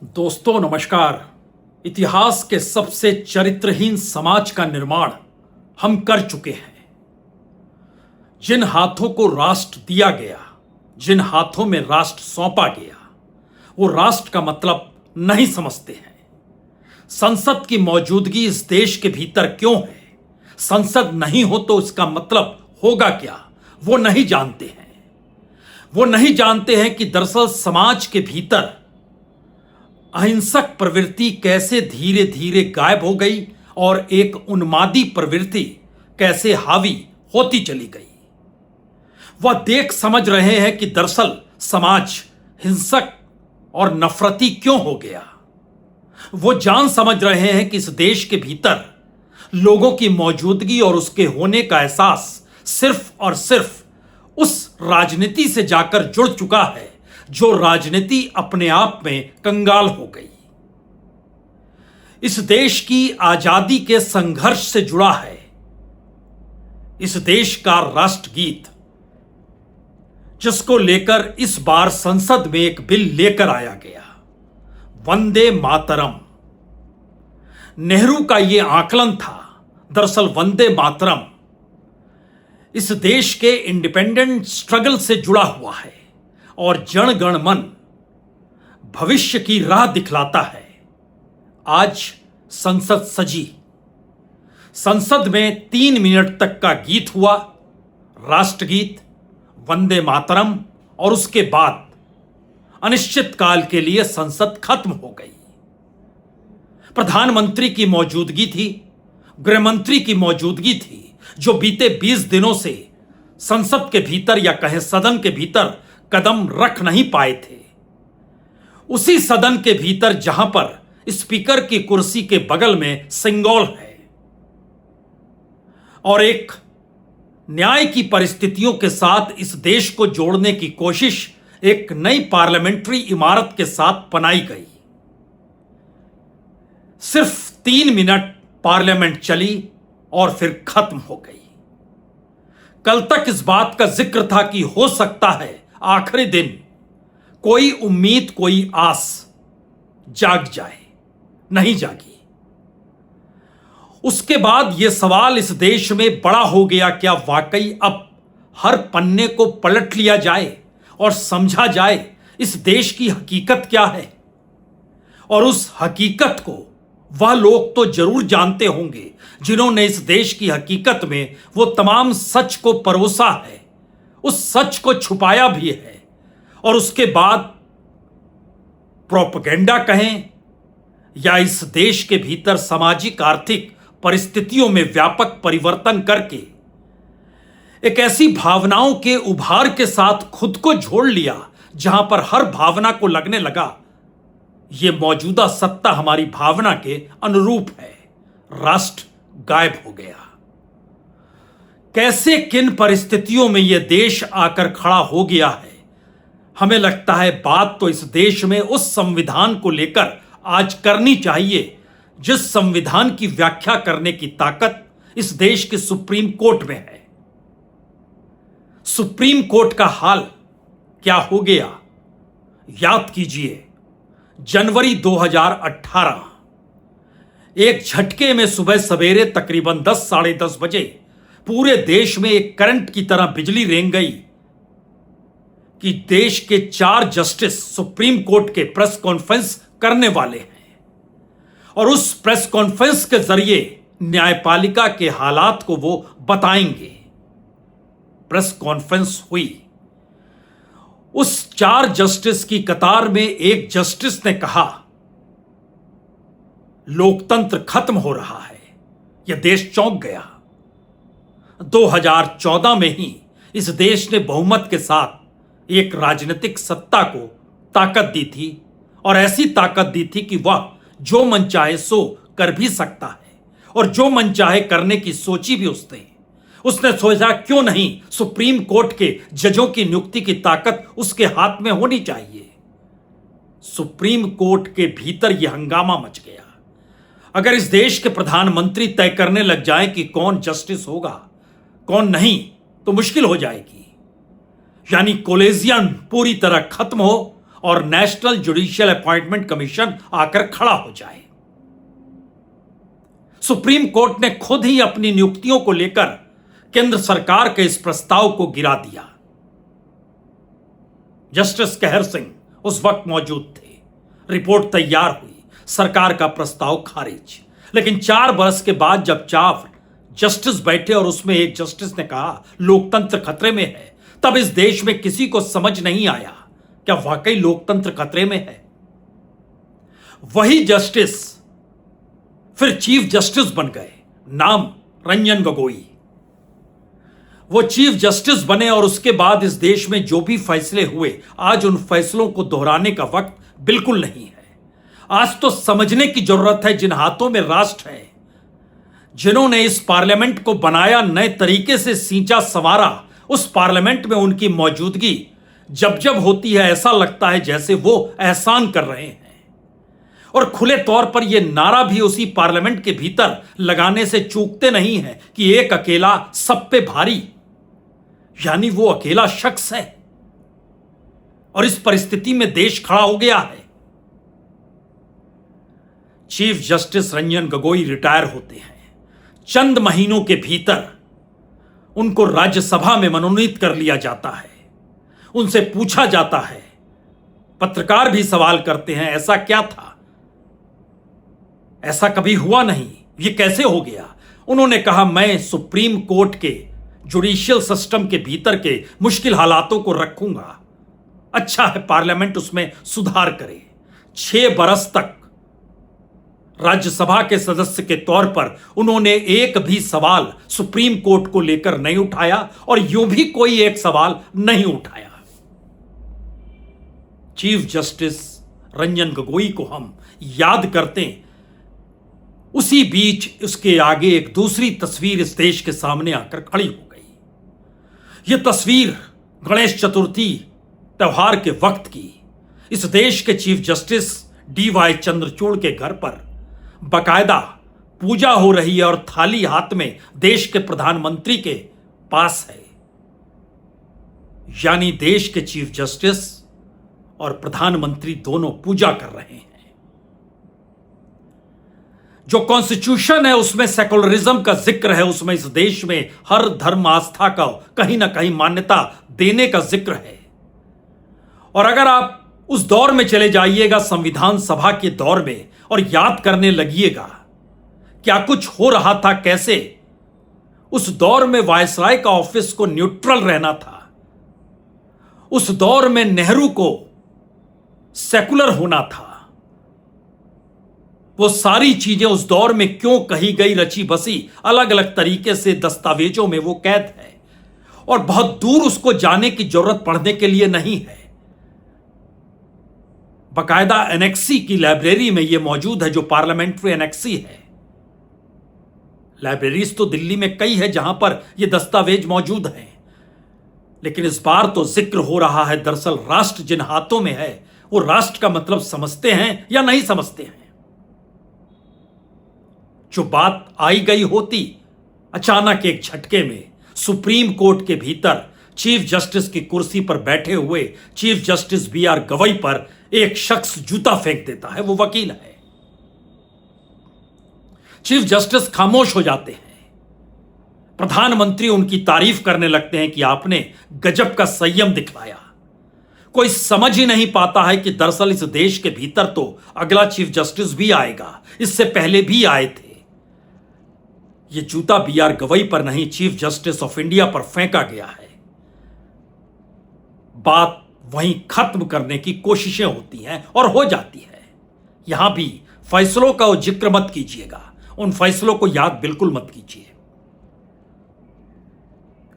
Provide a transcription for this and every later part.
दोस्तों नमस्कार। इतिहास के सबसे चरित्रहीन समाज का निर्माण हम कर चुके हैं। जिन हाथों को राष्ट्र दिया गया, जिन हाथों में राष्ट्र सौंपा गया, वो राष्ट्र का मतलब नहीं समझते हैं। संसद की मौजूदगी इस देश के भीतर क्यों है, संसद नहीं हो तो इसका मतलब होगा क्या, वो नहीं जानते हैं। वो नहीं जानते हैं कि दरअसल समाज के भीतर अहिंसक प्रवृत्ति कैसे धीरे धीरे गायब हो गई और एक उन्मादी प्रवृत्ति कैसे हावी होती चली गई। वह देख समझ रहे हैं कि दरअसल समाज हिंसक और नफरती क्यों हो गया। वो जान समझ रहे हैं कि इस देश के भीतर लोगों की मौजूदगी और उसके होने का एहसास सिर्फ और सिर्फ उस राजनीति से जाकर जुड़ चुका है जो राजनीति अपने आप में कंगाल हो गई। इस देश की आजादी के संघर्ष से जुड़ा है इस देश का राष्ट्रगीत, जिसको लेकर इस बार संसद में एक बिल लेकर आया गया, वंदे मातरम। नेहरू का यह आकलन था। दरअसल वंदे मातरम इस देश के इंडिपेंडेंट स्ट्रगल से जुड़ा हुआ है और जन गण मन भविष्य की राह दिखलाता है। आज संसद सजी। संसद में 3 मिनट तक का गीत हुआ, राष्ट्रगीत वंदे मातरम, और उसके बाद अनिश्चित काल के लिए संसद खत्म हो गई। प्रधानमंत्री की मौजूदगी थी, गृहमंत्री की मौजूदगी थी, जो बीते 20 दिनों से संसद के भीतर या कहें सदन के भीतर कदम रख नहीं पाए थे। उसी सदन के भीतर जहां पर स्पीकर की कुर्सी के बगल में सिंगोल है और एक न्याय की परिस्थितियों के साथ इस देश को जोड़ने की कोशिश एक नई पार्लियामेंट्री इमारत के साथ बनाई गई। सिर्फ 3 मिनट पार्लियामेंट चली और फिर खत्म हो गई। कल तक इस बात का जिक्र था कि हो सकता है आखिरी दिन कोई उम्मीद, कोई आस जाग जाए, नहीं जागी। उसके बाद यह सवाल इस देश में बड़ा हो गया, क्या वाकई अब हर पन्ने को पलट लिया जाए और समझा जाए इस देश की हकीकत क्या है। और उस हकीकत को वह लोग तो जरूर जानते होंगे जिन्होंने इस देश की हकीकत में वो तमाम सच को परोसा है, उस सच को छुपाया भी है और उसके बाद प्रोपेगेंडा कहें या इस देश के भीतर सामाजिक आर्थिक परिस्थितियों में व्यापक परिवर्तन करके एक ऐसी भावनाओं के उभार के साथ खुद को जोड़ लिया जहां पर हर भावना को लगने लगा यह मौजूदा सत्ता हमारी भावना के अनुरूप है। राष्ट्र गायब हो गया। कैसे किन परिस्थितियों में यह देश आकर खड़ा हो गया है। हमें लगता है बात तो इस देश में उस संविधान को लेकर आज करनी चाहिए जिस संविधान की व्याख्या करने की ताकत इस देश के सुप्रीम कोर्ट में है। सुप्रीम कोर्ट का हाल क्या हो गया, याद कीजिए। जनवरी 2018 एक झटके में सुबह सवेरे तकरीबन 10 साढ़े 10 बजे पूरे देश में एक करंट की तरह बिजली रेंग गई कि देश के 4 जस्टिस सुप्रीम कोर्ट के प्रेस कॉन्फ्रेंस करने वाले हैं और उस प्रेस कॉन्फ्रेंस के जरिए न्यायपालिका के हालात को वो बताएंगे। प्रेस कॉन्फ्रेंस हुई। उस 4 जस्टिस की कतार में एक जस्टिस ने कहा लोकतंत्र खत्म हो रहा है। यह देश चौंक गया। 2014 में ही इस देश ने बहुमत के साथ एक राजनीतिक सत्ता को ताकत दी थी और ऐसी ताकत दी थी कि वह जो मन चाहे सो कर भी सकता है और जो मन चाहे करने की सोची भी उसने सोचा क्यों नहीं सुप्रीम कोर्ट के जजों की नियुक्ति की ताकत उसके हाथ में होनी चाहिए। सुप्रीम कोर्ट के भीतर यह हंगामा मच गया। अगर इस देश के प्रधानमंत्री तय करने लग जाए कि कौन जस्टिस होगा कौन नहीं तो मुश्किल हो जाएगी। यानी कोलेजियम पूरी तरह खत्म हो और नेशनल जुडिशियल अपॉइंटमेंट कमीशन आकर खड़ा हो जाए। सुप्रीम कोर्ट ने खुद ही अपनी नियुक्तियों को लेकर केंद्र सरकार के इस प्रस्ताव को गिरा दिया। जस्टिस कहर सिंह उस वक्त मौजूद थे। रिपोर्ट तैयार हुई, सरकार का प्रस्ताव खारिज। लेकिन 4 बरस के बाद जब 4 जस्टिस बैठे और उसमें एक जस्टिस ने कहा लोकतंत्र खतरे में है, तब इस देश में किसी को समझ नहीं आया क्या वाकई लोकतंत्र खतरे में है। वही जस्टिस फिर चीफ जस्टिस बन गए, नाम रंजन गोगोई। वो चीफ जस्टिस बने और उसके बाद इस देश में जो भी फैसले हुए, आज उन फैसलों को दोहराने का वक्त बिल्कुल नहीं है। आज तो समझने की जरूरत है जिन हाथों में राष्ट्र है, जिन्होंने इस पार्लियामेंट को बनाया, नए तरीके से सींचा संवारा, उस पार्लियामेंट में उनकी मौजूदगी जब जब होती है ऐसा लगता है जैसे वो एहसान कर रहे हैं। और खुले तौर पर यह नारा भी उसी पार्लियामेंट के भीतर लगाने से चूकते नहीं है कि एक अकेला सब पे भारी, यानी वो अकेला शख्स है और इस परिस्थिति में देश खड़ा हो गया है। Chief justice Ranjan Gogoi retire होते हैं। चंद महीनों के भीतर उनको राज्यसभा में मनोनीत कर लिया जाता है। उनसे पूछा जाता है, पत्रकार भी सवाल करते हैं, ऐसा क्या था, ऐसा कभी हुआ नहीं, ये कैसे हो गया। उन्होंने कहा, मैं सुप्रीम कोर्ट के जुडिशियल सिस्टम के भीतर के मुश्किल हालातों को रखूंगा। अच्छा है पार्लियामेंट उसमें सुधार करे। 6 बरस तक राज्यसभा के सदस्य के तौर पर उन्होंने एक भी सवाल सुप्रीम कोर्ट को लेकर नहीं उठाया और यूं भी कोई एक सवाल नहीं उठाया। चीफ जस्टिस रंजन गोगोई को हम याद करते हैं, उसी बीच उसके आगे एक दूसरी तस्वीर इस देश के सामने आकर खड़ी हो गई। यह तस्वीर गणेश चतुर्थी त्योहार के वक्त की। इस देश के चीफ जस्टिस DY चंद्रचूड़ के घर पर बकायदा पूजा हो रही है और थाली हाथ में देश के प्रधानमंत्री के पास है। यानी देश के चीफ जस्टिस और प्रधानमंत्री दोनों पूजा कर रहे हैं। जो कॉन्स्टिट्यूशन है उसमें सेकुलरिज्म का जिक्र है, उसमें इस देश में हर धर्म आस्था का कहीं ना कहीं मान्यता देने का जिक्र है। और अगर आप उस दौर में चले जाइएगा, संविधान सभा के दौर में, और याद करने लगिएगा क्या कुछ हो रहा था, कैसे उस दौर में वायसराय का ऑफिस को न्यूट्रल रहना था, उस दौर में नेहरू को सेकुलर होना था, वो सारी चीजें उस दौर में क्यों कही गई, रची बसी अलग अलग तरीके से दस्तावेजों में वो कैद है और बहुत दूर उसको जाने की जरूरत पड़ने के लिए नहीं है। बकायदा एनेक्सी की लाइब्रेरी में यह मौजूद है, जो पार्लियामेंट्री एनेक्सी है। लाइब्रेरीज तो दिल्ली में कई है जहां पर यह दस्तावेज मौजूद हैं, लेकिन इस बार तो जिक्र हो रहा है दरअसल राष्ट्र जिन हाथों में है वो राष्ट्र का मतलब समझते हैं या नहीं समझते हैं। जो बात आई गई होती, अचानक एक झटके में सुप्रीम कोर्ट के भीतर चीफ जस्टिस की कुर्सी पर बैठे हुए चीफ जस्टिस BR गवई पर एक शख्स जूता फेंक देता है। वो वकील है। चीफ जस्टिस खामोश हो जाते हैं। प्रधानमंत्री उनकी तारीफ करने लगते हैं कि आपने गजब का संयम दिखलाया। कोई समझ ही नहीं पाता है कि दरअसल इस देश के भीतर तो अगला चीफ जस्टिस भी आएगा, इससे पहले भी आए थे। यह जूता BR गवई पर नहीं, चीफ जस्टिस ऑफ इंडिया पर फेंका गया है। बात वहीं खत्म करने की कोशिशें होती हैं और हो जाती है। यहां भी फैसलों का जिक्र मत कीजिएगा, उन फैसलों को याद बिल्कुल मत कीजिए।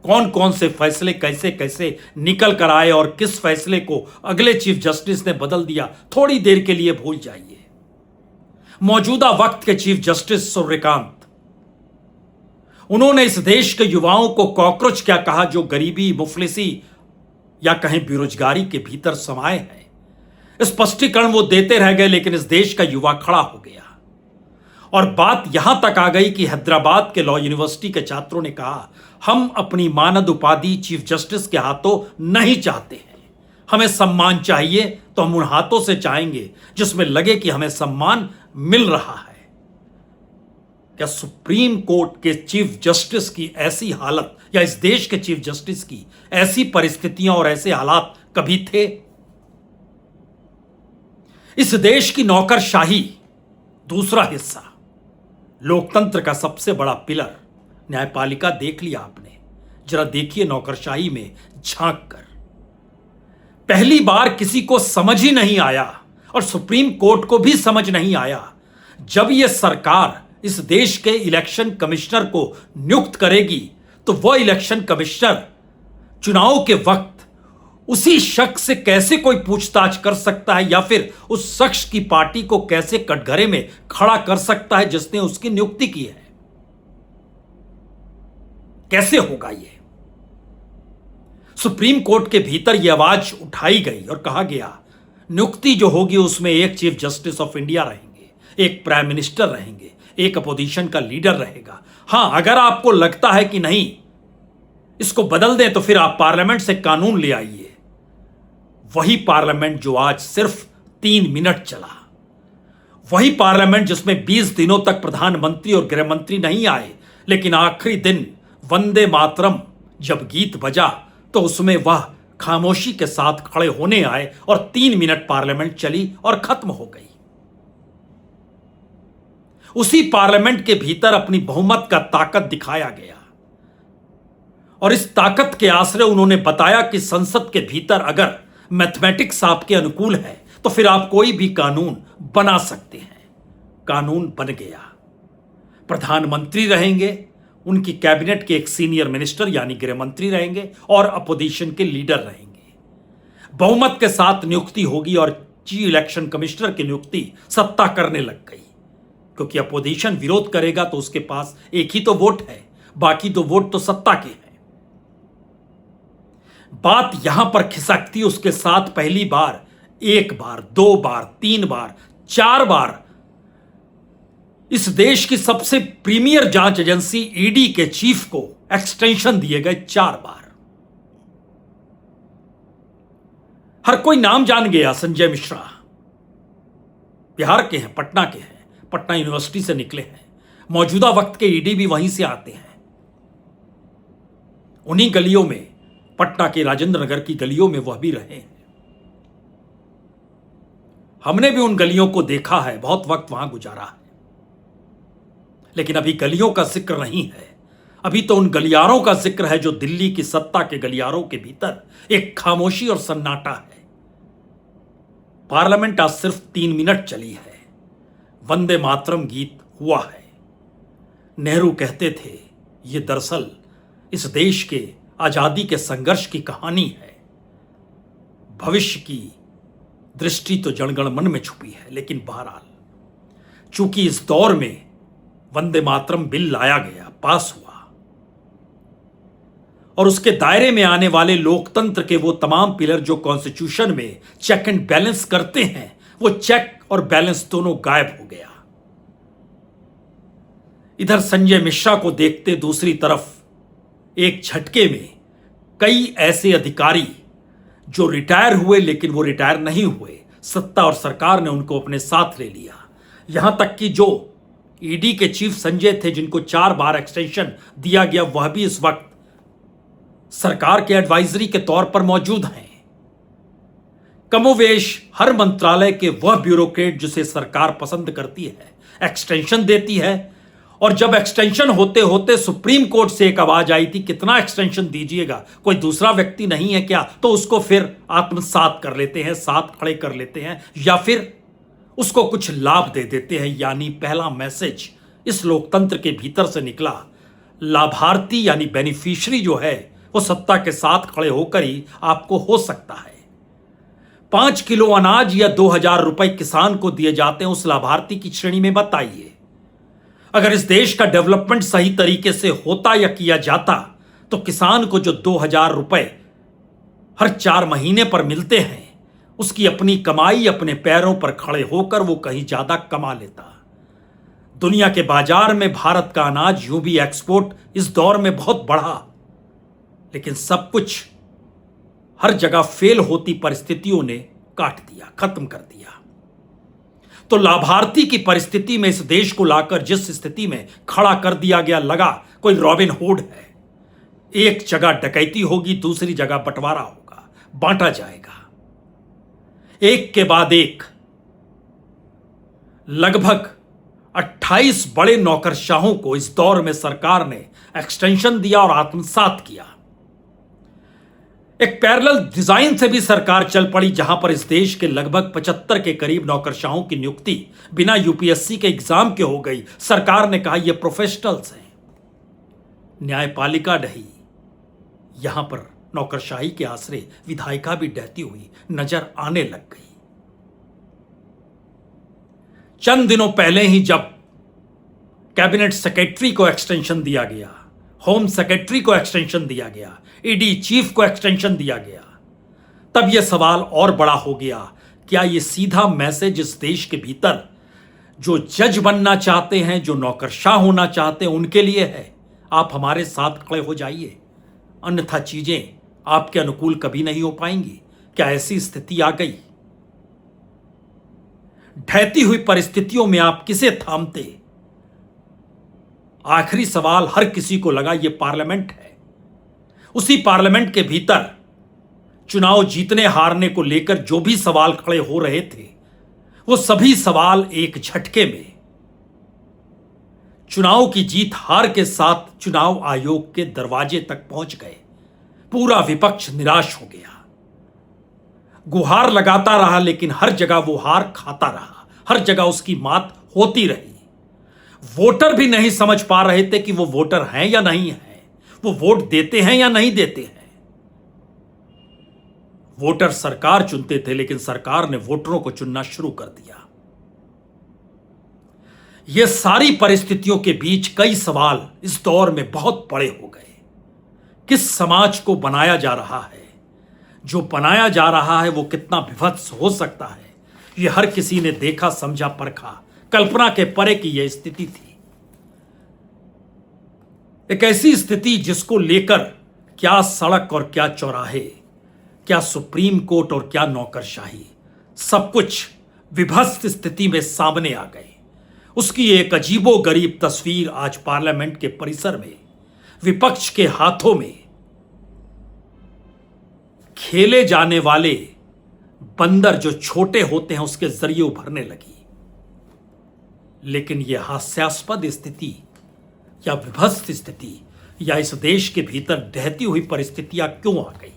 कौन कौन से फैसले कैसे कैसे निकल कर आए और किस फैसले को अगले चीफ जस्टिस ने बदल दिया, थोड़ी देर के लिए भूल जाइए। मौजूदा वक्त के चीफ जस्टिस सूर्यकांत, उन्होंने इस देश के युवाओं को कॉकरोच क्या कहा जो गरीबी, मुफलिसी या कहीं बेरोजगारी के भीतर समाये हैं। स्पष्टीकरण वो देते रह गए, लेकिन इस देश का युवा खड़ा हो गया और बात यहां तक आ गई कि हैदराबाद के लॉ यूनिवर्सिटी के छात्रों ने कहा, हम अपनी मानद उपाधि चीफ जस्टिस के हाथों नहीं चाहते हैं, हमें सम्मान चाहिए तो हम उन हाथों से चाहेंगे जिसमें लगे कि हमें सम्मान मिल रहा है। क्या सुप्रीम कोर्ट के चीफ जस्टिस की ऐसी हालत या इस देश के चीफ जस्टिस की ऐसी परिस्थितियां और ऐसे हालात कभी थे? इस देश की नौकरशाही दूसरा हिस्सा, लोकतंत्र का सबसे बड़ा पिलर न्यायपालिका देख लिया आपने, जरा देखिए नौकरशाही में झांक कर। पहली बार किसी को समझ ही नहीं आया और सुप्रीम कोर्ट को भी समझ नहीं आया जब यह सरकार इस देश के इलेक्शन कमिश्नर को नियुक्त करेगी तो वह इलेक्शन कमिश्नर चुनाव के वक्त उसी शख्स से कैसे कोई पूछताछ कर सकता है या फिर उस शख्स की पार्टी को कैसे कटघरे में खड़ा कर सकता है जिसने उसकी नियुक्ति की है। कैसे होगा यह? सुप्रीम कोर्ट के भीतर यह आवाज उठाई गई और कहा गया नियुक्ति जो होगी उसमें एक चीफ जस्टिस ऑफ इंडिया रहेंगे, एक प्राइम मिनिस्टर रहेंगे, एक अपोजिशन का लीडर रहेगा। हां, अगर आपको लगता है कि नहीं इसको बदल दें तो फिर आप पार्लियामेंट से कानून ले आइए। वही पार्लियामेंट जो आज सिर्फ 3 मिनट चला, वही पार्लियामेंट जिसमें 20 दिनों तक प्रधानमंत्री और गृह मंत्री नहीं आए, लेकिन आखिरी दिन वंदे मातरम जब गीत बजा तो उसमें वह खामोशी के साथ खड़े होने आए और 3 मिनट पार्लियामेंट चली और खत्म हो गई। उसी पार्लियामेंट के भीतर अपनी बहुमत का ताकत दिखाया गया और इस ताकत के आश्रय उन्होंने बताया कि संसद के भीतर अगर मैथमेटिक्स आपके अनुकूल है तो फिर आप कोई भी कानून बना सकते हैं। कानून बन गया। प्रधानमंत्री रहेंगे, उनकी कैबिनेट के एक सीनियर मिनिस्टर यानी गृह मंत्री रहेंगे और अपोजिशन के लीडर रहेंगे। बहुमत के साथ नियुक्ति होगी और चीफ इलेक्शन कमिश्नर की नियुक्ति सत्ता करने लग गई, क्योंकि अपोजिशन विरोध करेगा तो उसके पास एक ही तो वोट है, बाकी तो वोट तो सत्ता के हैं। बात यहां पर खिसकती उसके साथ पहली बार, 1 बार, 2 बार, 3 बार, 4 बार इस देश की सबसे प्रीमियर जांच एजेंसी ईडी के चीफ को एक्सटेंशन दिए गए 4 बार। हर कोई नाम जान गया। संजय मिश्रा बिहार के हैं, पटना के हैं, पटना यूनिवर्सिटी से निकले हैं। मौजूदा वक्त के ईडी भी वहीं से आते हैं। उन्हीं गलियों में, पटना के राजेंद्र नगर की गलियों में वह भी रहे हैं। हमने भी उन गलियों को देखा है, बहुत वक्त वहां गुजारा है। लेकिन अभी गलियों का जिक्र नहीं है, अभी तो उन गलियारों का जिक्र है जो दिल्ली की सत्ता के गलियारों के भीतर एक खामोशी और सन्नाटा है। पार्लियामेंट आज सिर्फ 3 मिनट चली है। वंदे मातरम गीत हुआ है। नेहरू कहते थे ये दरअसल इस देश के आजादी के संघर्ष की कहानी है। भविष्य की दृष्टि तो जनगण मन में छुपी है, लेकिन बहरहाल चूंकि इस दौर में वंदे मातरम बिल लाया गया, पास हुआ और उसके दायरे में आने वाले लोकतंत्र के वो तमाम पिलर जो कॉन्स्टिट्यूशन में चेक एंड बैलेंस करते हैं, वो चेक और बैलेंस दोनों गायब हो गया। इधर संजय मिश्रा को देखते दूसरी तरफ एक झटके में कई ऐसे अधिकारी जो रिटायर हुए लेकिन वो रिटायर नहीं हुए, सत्ता और सरकार ने उनको अपने साथ ले लिया। यहां तक कि जो ईडी के चीफ संजय थे जिनको 4 बार एक्सटेंशन दिया गया, वह भी इस वक्त सरकार के एडवाइजरी के तौर पर मौजूद हैं। कमोवेश हर मंत्रालय के वह ब्यूरोक्रेट जिसे सरकार पसंद करती है एक्सटेंशन देती है। और जब एक्सटेंशन होते होते सुप्रीम कोर्ट से एक आवाज आई थी कितना एक्सटेंशन दीजिएगा, कोई दूसरा व्यक्ति नहीं है क्या, तो उसको फिर आत्मसात कर लेते हैं, साथ खड़े कर लेते हैं या फिर उसको कुछ लाभ दे देते हैं। यानी पहला मैसेज इस लोकतंत्र के भीतर से निकला, लाभार्थी यानी बेनिफिशियरी जो है वो सत्ता के साथ खड़े होकर ही आपको हो सकता है। 5 किलो अनाज या 2000 रुपए किसान को दिए जाते हैं, उस लाभार्थी की श्रेणी में बताइए। अगर इस देश का डेवलपमेंट सही तरीके से होता या किया जाता तो किसान को जो 2000 रुपए हर 4 महीने पर मिलते हैं, उसकी अपनी कमाई अपने पैरों पर खड़े होकर वो कहीं ज्यादा कमा लेता। दुनिया के बाजार में भारत का अनाज यूं भी एक्सपोर्ट इस दौर में बहुत बढ़ा, लेकिन सब कुछ हर जगह फेल होती परिस्थितियों ने काट दिया, खत्म कर दिया। तो लाभार्थी की परिस्थिति में इस देश को लाकर जिस स्थिति में खड़ा कर दिया गया, लगा कोई रॉबिन हुड है। एक जगह डकैती होगी, दूसरी जगह बंटवारा होगा, बांटा जाएगा। एक के बाद एक लगभग 28 बड़े नौकरशाहों को इस दौर में सरकार ने एक्सटेंशन दिया और आत्मसात किया। एक पैरेलल डिजाइन से भी सरकार चल पड़ी, जहां पर इस देश के लगभग 75 के करीब नौकरशाहों की नियुक्ति बिना यूपीएससी के एग्जाम के हो गई। सरकार ने कहा ये प्रोफेशनल्स हैं। न्यायपालिका ढही, यहां पर नौकरशाही के आसरे विधायिका भी डहती हुई नजर आने लग गई। चंद दिनों पहले ही जब कैबिनेट सेक्रेटरी को एक्सटेंशन दिया गया, होम सेक्रेटरी को एक्सटेंशन दिया गया, ईडी चीफ को एक्सटेंशन दिया गया, तब यह सवाल और बड़ा हो गया, क्या यह सीधा मैसेज इस देश के भीतर जो जज बनना चाहते हैं, जो नौकरशाह होना चाहते हैं, उनके लिए है? आप हमारे साथ खड़े हो जाइए, अन्यथा चीजें आपके अनुकूल कभी नहीं हो पाएंगी। क्या ऐसी स्थिति आ गई? ढहती हुई परिस्थितियों में आप किसे थामते? आखिरी सवाल हर किसी को लगा, यह पार्लियामेंट है। उसी पार्लियामेंट के भीतर चुनाव जीतने हारने को लेकर जो भी सवाल खड़े हो रहे थे, वो सभी सवाल एक झटके में चुनाव की जीत हार के साथ चुनाव आयोग के दरवाजे तक पहुंच गए। पूरा विपक्ष निराश हो गया, गुहार लगाता रहा, लेकिन हर जगह वो हार खाता रहा, हर जगह उसकी मात होती रही। वोटर भी नहीं समझ पा रहे थे कि वो वोटर हैं या नहीं हैं, वो वोट देते हैं या नहीं देते हैं। वोटर सरकार चुनते थे, लेकिन सरकार ने वोटरों को चुनना शुरू कर दिया। ये सारी परिस्थितियों के बीच कई सवाल इस दौर में बहुत बड़े हो गए। किस समाज को बनाया जा रहा है? जो बनाया जा रहा है वो कितना विभत्स हो सकता है, ये हर किसी ने देखा, समझा, परखा। कल्पना के परे की यह स्थिति थी। एक ऐसी स्थिति जिसको लेकर क्या सड़क और क्या चौराहे, क्या सुप्रीम कोर्ट और क्या नौकरशाही, सब कुछ विभत्स स्थिति में सामने आ गए। उसकी एक अजीबोगरीब तस्वीर आज पार्लियामेंट के परिसर में विपक्ष के हाथों में खेले जाने वाले बंदर जो छोटे होते हैं उसके जरिए उभरने लगी। लेकिन यह हास्यास्पद स्थिति या विभत्स स्थिति या इस देश के भीतर ढहती हुई परिस्थितियां क्यों आ गई?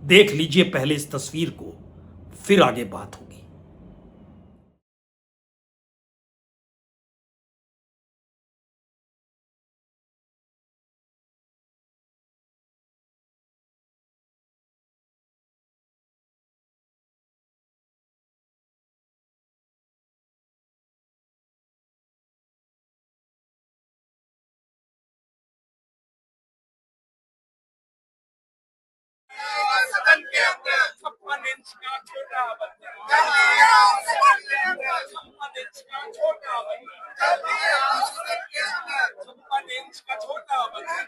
देख लीजिए पहले इस तस्वीर को, फिर आगे बात होगी। सदन के अंदर 56 इंच का छोटा बच्चा, 56 इंच का छोटा बच्चा, 56 इंच का छोटा बच्चा,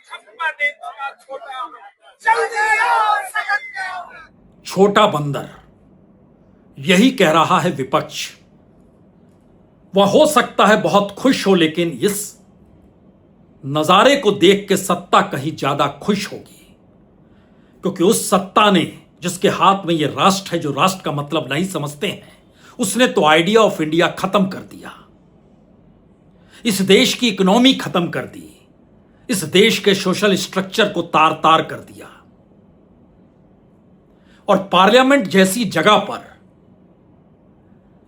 56 इंच का छोटा बच्चा। छोटा बंदर, यही कह रहा है विपक्ष। वह हो सकता है बहुत खुश हो, लेकिन इस नजारे को देख के सत्ता कहीं ज्यादा खुश होगी, क्योंकि उस सत्ता ने, जिसके हाथ में यह राष्ट्र है, जो राष्ट्र का मतलब नहीं समझते हैं, उसने तो आइडिया ऑफ इंडिया खत्म कर दिया। इस देश की इकोनॉमी खत्म कर दी, इस देश के सोशल स्ट्रक्चर को तार तार कर दिया। और पार्लियामेंट जैसी जगह पर,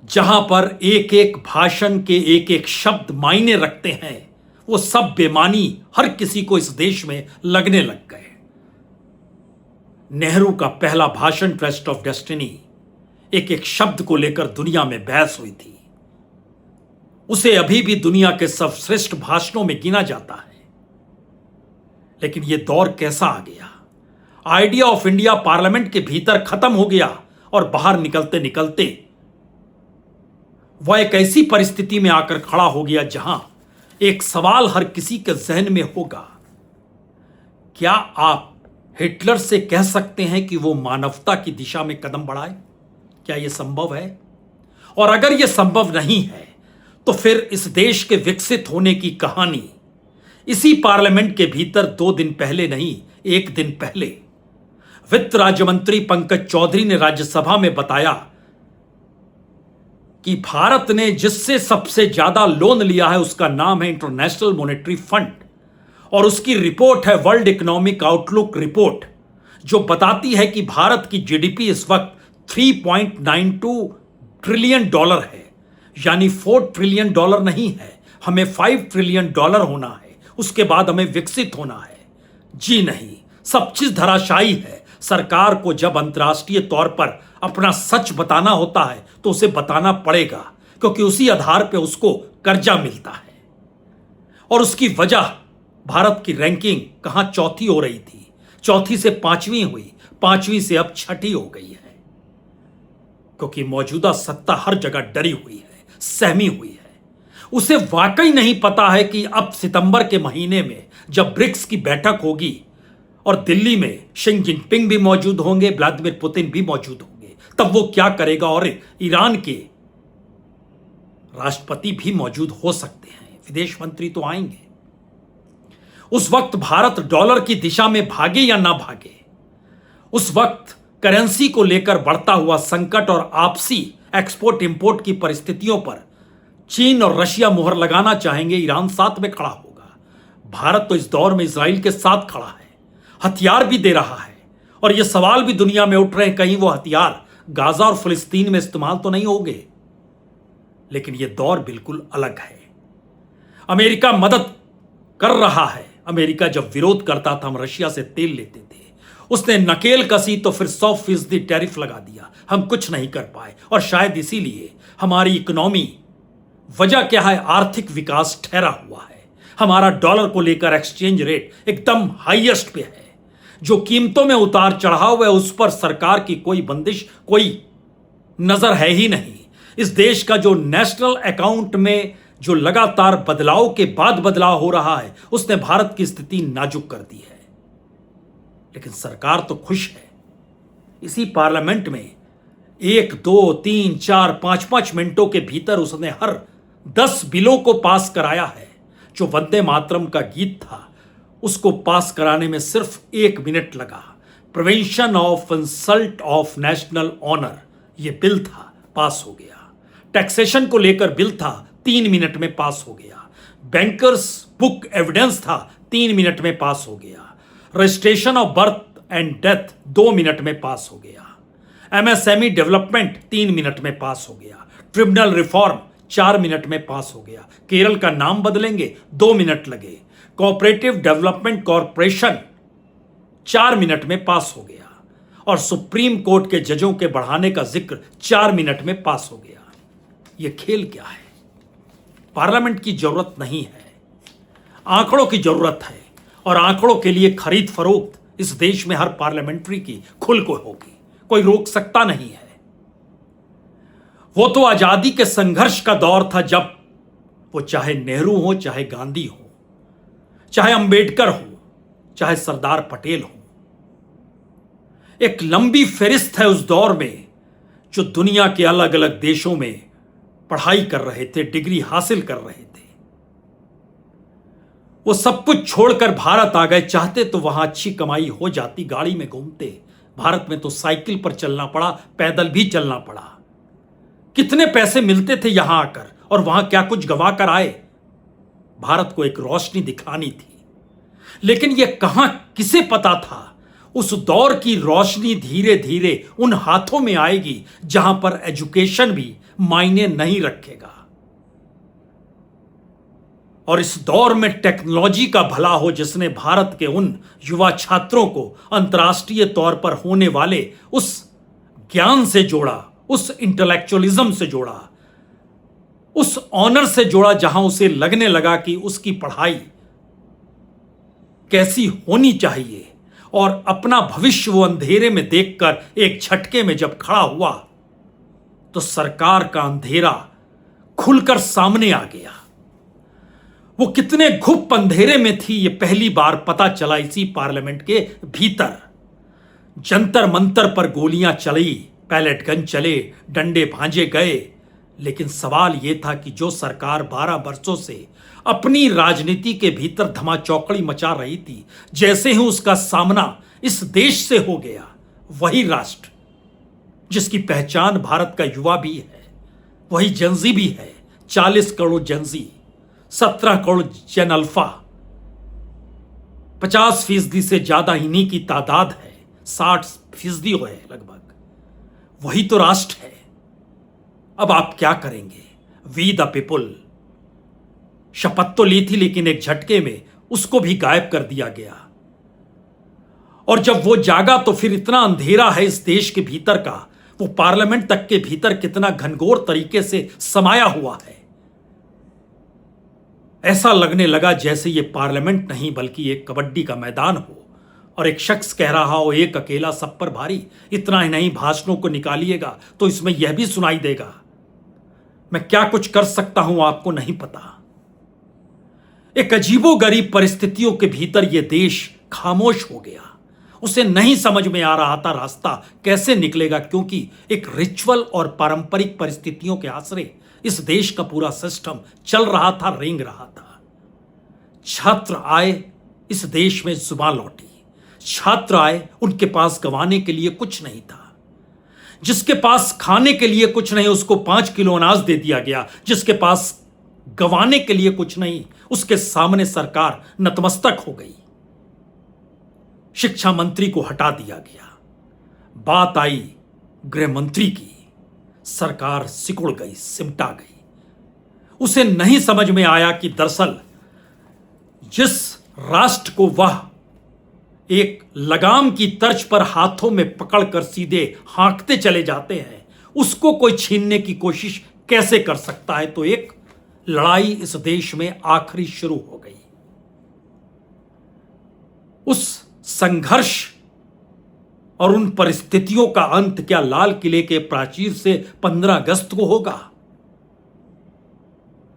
जहां पर एक एक भाषण के एक एक शब्द मायने रखते हैं, वो सब बेमानी हर किसी को इस देश में लगने लग गए। नेहरू का पहला भाषण ट्रस्ट ऑफ डेस्टिनी, एक एक शब्द को लेकर दुनिया में बहस हुई थी। उसे अभी भी दुनिया के सर्वश्रेष्ठ भाषणों में गिना जाता है। लेकिन यह दौर कैसा आ गया? आइडिया ऑफ इंडिया पार्लियामेंट के भीतर खत्म हो गया और बाहर निकलते निकलते वह एक ऐसी परिस्थिति में आकर खड़ा हो गया जहां एक सवाल हर किसी के जहन में होगा, क्या आप हिटलर से कह सकते हैं कि वो मानवता की दिशा में कदम बढ़ाए? क्या यह संभव है? और अगर यह संभव नहीं है तो फिर इस देश के विकसित होने की कहानी इसी पार्लियामेंट के भीतर 2 दिन पहले नहीं, 1 दिन पहले वित्त राज्य मंत्री पंकज चौधरी ने राज्यसभा में बताया कि भारत ने जिससे सबसे ज्यादा लोन लिया है उसका नाम है इंटरनेशनल मॉनेटरी फंड, और उसकी रिपोर्ट है वर्ल्ड इकोनॉमिक आउटलुक रिपोर्ट, जो बताती है कि भारत की जीडीपी इस वक्त 3.92 ट्रिलियन डॉलर है। यानी 4 ट्रिलियन डॉलर नहीं है, हमें 5 ट्रिलियन डॉलर होना है, उसके बाद हमें विकसित होना है। जी नहीं, सब चीज धराशायी है। सरकार को जब अंतर्राष्ट्रीय तौर पर अपना सच बताना होता है तो उसे बताना पड़ेगा, क्योंकि उसी आधार पर उसको कर्जा मिलता है। और उसकी वजह भारत की रैंकिंग कहां चौथी हो रही थी, चौथी से 5वीं हुई, 5वीं से अब 6ठी हो गई है, क्योंकि मौजूदा सत्ता हर जगह डरी हुई है, सहमी हुई है। उसे वाकई नहीं पता है कि अब सितंबर के महीने में जब ब्रिक्स की बैठक होगी और दिल्ली में शी जिनपिंग भी मौजूद होंगे, व्लादिमीर पुतिन भी मौजूद होंगे, तब वो क्या करेगा। और ईरान के राष्ट्रपति भी मौजूद हो सकते हैं, विदेश मंत्री तो आएंगे। उस वक्त भारत डॉलर की दिशा में भागे या ना भागे, उस वक्त करेंसी को लेकर बढ़ता हुआ संकट और आपसी एक्सपोर्ट इंपोर्ट की परिस्थितियों पर चीन और रशिया मुहर लगाना चाहेंगे, ईरान साथ में खड़ा होगा। भारत तो इस दौर में इजराइल के साथ खड़ा है, हथियार भी दे रहा है, और यह सवाल भी दुनिया में उठ रहे हैं कहीं वो हथियार गाजा और फिलिस्तीन में इस्तेमाल तो नहीं होंगे। लेकिन यह दौर बिल्कुल अलग है। अमेरिका मदद कर रहा है। अमेरिका जब विरोध करता था, हम रशिया से तेल लेते थे, उसने नकेल कसी तो फिर 100% टैरिफ लगा दिया, हम कुछ नहीं कर पाए। और शायद इसीलिए हमारी इकोनॉमी, वजह क्या है, आर्थिक विकास ठहरा हुआ है। हमारा डॉलर को लेकर एक्सचेंज रेट एकदम हाईएस्ट पे है। जो कीमतों में उतार चढ़ाव है उस पर सरकार की कोई बंदिश, कोई नजर है ही नहीं। इस देश का जो नेशनल अकाउंट में जो लगातार बदलाव के बाद बदलाव हो रहा है, उसने भारत की स्थिति नाजुक कर दी है। लेकिन सरकार तो खुश है। इसी पार्लियामेंट में 1, 2, 3, 4, 5 मिनटों के भीतर उसने हर 10 बिलों को पास कराया है। जो वंदे मातरम का गीत था उसको पास कराने में सिर्फ 1 मिनट लगा। Prevention of insult of national honour यह बिल था, पास हो गया। टैक्सेशन को लेकर बिल था, 3 मिनट में पास हो गया। बैंकर्स बुक एविडेंस था, 3 मिनट में पास हो गया। Registration of birth and death 2 minute में पास हो गया। एमएसएमई डेवलपमेंट 3 मिनट में पास हो गया। ट्रिब्यूनल रिफॉर्म 4 मिनट में पास हो गया। केरल का नाम बदलेंगे, 2 मिनट लगे। कोऑपरेटिव डेवलपमेंट कॉरपोरेशन 4 मिनट में पास हो गया। और सुप्रीम कोर्ट के जजों के बढ़ाने का जिक्र 4 मिनट में पास हो गया। यह खेल क्या है? पार्लियामेंट की जरूरत नहीं है, आंकड़ों की जरूरत है। और आंकड़ों के लिए खरीद फरोख्त इस देश में हर पार्लियामेंट्री की खुल को होगी, कोई रोक सकता नहीं है। वो तो आजादी के संघर्ष का दौर था, जब वो चाहे नेहरू हो, चाहे गांधी हो, चाहे अंबेडकर हो, चाहे सरदार पटेल हो। एक लंबी फहरिस्त है उस दौर में जो दुनिया के अलग अलग देशों में पढ़ाई कर रहे थे, डिग्री हासिल कर रहे थे। वो सब कुछ छोड़कर भारत आ गए। चाहते तो वहां अच्छी कमाई हो जाती, गाड़ी में घूमते। भारत में तो साइकिल पर चलना पड़ा, पैदल भी चलना पड़ा। कितने पैसे मिलते थे यहां आकर, और वहां क्या कुछ गवा कर आए। भारत को एक रोशनी दिखानी थी, लेकिन यह कहां किसे पता था उस दौर की रोशनी धीरे धीरे उन हाथों में आएगी जहां पर एजुकेशन भी मायने नहीं रखेगा। और इस दौर में टेक्नोलॉजी का भला हो, जिसने भारत के उन युवा छात्रों को अंतर्राष्ट्रीय तौर पर होने वाले उस ज्ञान से जोड़ा, उस इंटेलेक्चुअलिज्म से जोड़ा, उस ऑनर से जोड़ा, जहां उसे लगने लगा कि उसकी पढ़ाई कैसी होनी चाहिए। और अपना भविष्य वो अंधेरे में देखकर एक झटके में जब खड़ा हुआ तो सरकार का अंधेरा खुलकर सामने आ गया। वो कितने घुप अंधेरे में थी ये पहली बार पता चला इसी पार्लियामेंट के भीतर। जंतर मंतर पर गोलियां चली, पैलेट गन चले, डंडे भांजे गए, लेकिन सवाल यह था कि जो सरकार 12 वर्षों से अपनी राजनीति के भीतर धमाचौकड़ी मचा रही थी, जैसे ही उसका सामना इस देश से हो गया, वही राष्ट्र जिसकी पहचान भारत का युवा भी है, वही जनजी भी है, 40 करोड़ जनजी, 17 करोड़ जन अल्फा, 50% से ज्यादा इन्हीं की तादाद है, 60% है लगभग, वही तो राष्ट्र है। अब आप क्या करेंगे? We the people. शपथ तो ली थी, लेकिन एक झटके में उसको भी गायब कर दिया गया। और जब वो जागा तो फिर इतना अंधेरा है इस देश के भीतर का, वो पार्लियामेंट तक के भीतर कितना घनघोर तरीके से समाया हुआ है। ऐसा लगने लगा जैसे ये पार्लियामेंट नहीं बल्कि एक कबड्डी का मैदान हो और एक शख्स कह रहा हो, एक अकेला सब पर भारी। इतना ही नहीं, भाषणों को निकालिएगा तो इसमें यह भी सुनाई देगा, मैं क्या कुछ कर सकता हूं आपको नहीं पता। एक अजीबोगरीब परिस्थितियों के भीतर यह देश खामोश हो गया। उसे नहीं समझ में आ रहा था रास्ता कैसे निकलेगा, क्योंकि एक रिचुअल और पारंपरिक परिस्थितियों के आसरे इस देश का पूरा सिस्टम चल रहा था, रेंग रहा था। छात्र आए, इस देश में जुबान लौटी। छात्र आए, उनके पास गंवाने के लिए कुछ नहीं था। जिसके पास खाने के लिए कुछ नहीं, उसको 5 किलो अनाज दे दिया गया। जिसके पास गंवाने के लिए कुछ नहीं, उसके सामने सरकार नतमस्तक हो गई। शिक्षा मंत्री को हटा दिया गया। बात आई गृह मंत्री की, सरकार सिकुड़ गई, सिमटा गई। उसे नहीं समझ में आया कि दरअसल जिस राष्ट्र को वह एक लगाम की तर्ज पर हाथों में पकड़कर सीधे हाँकते चले जाते हैं, उसको कोई छीनने की कोशिश कैसे कर सकता है। तो एक लड़ाई इस देश में आखिरी शुरू हो गई। उस संघर्ष और उन परिस्थितियों का अंत क्या लाल किले के प्राचीर से 15 अगस्त को होगा?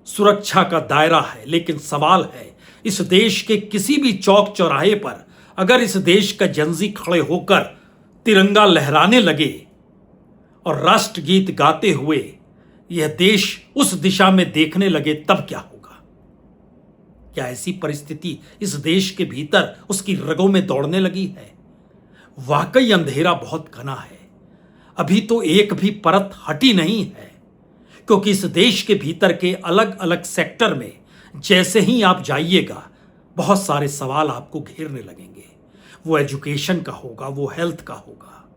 सुरक्षा का दायरा है, लेकिन सवाल है इस देश के किसी भी चौक चौराहे पर अगर इस देश का जनजी खड़े होकर तिरंगा लहराने लगे और राष्ट्रगीत गाते हुए यह देश उस दिशा में देखने लगे, तब क्या होगा? क्या ऐसी परिस्थिति इस देश के भीतर उसकी रगों में दौड़ने लगी है? वाकई अंधेरा बहुत घना है। अभी तो एक भी परत हटी नहीं है, क्योंकि इस देश के भीतर के अलग अलग सेक्टर में जैसे ही आप जाइएगा, बहुत सारे सवाल आपको घेरने लगेंगे। वो एजुकेशन का होगा, वो हेल्थ का होगा,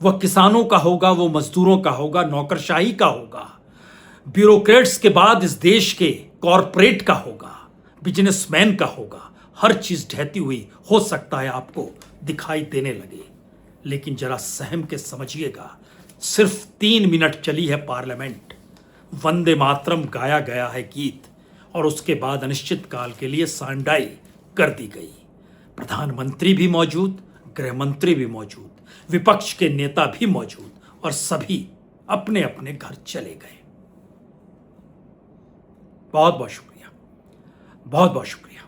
वह किसानों का होगा, वो मजदूरों का होगा, नौकरशाही का होगा, ब्यूरोक्रेट्स के बाद इस देश के कॉरपोरेट का होगा, बिजनेसमैन का होगा। हर चीज ढहती हुई हो सकता है आपको दिखाई देने लगे, लेकिन जरा सहम के समझिएगा। सिर्फ 3 मिनट चली है पार्लियामेंट, वंदे मातरम गाया गया है गीत, और उसके बाद अनिश्चित काल के लिए सांडाई कर दी गई। प्रधानमंत्री भी मौजूद, गृह मंत्री भी मौजूद, विपक्ष के नेता भी मौजूद, और सभी अपने अपने घर चले गए। बहुत बहुत शुक्रिया, बहुत बहुत शुक्रिया।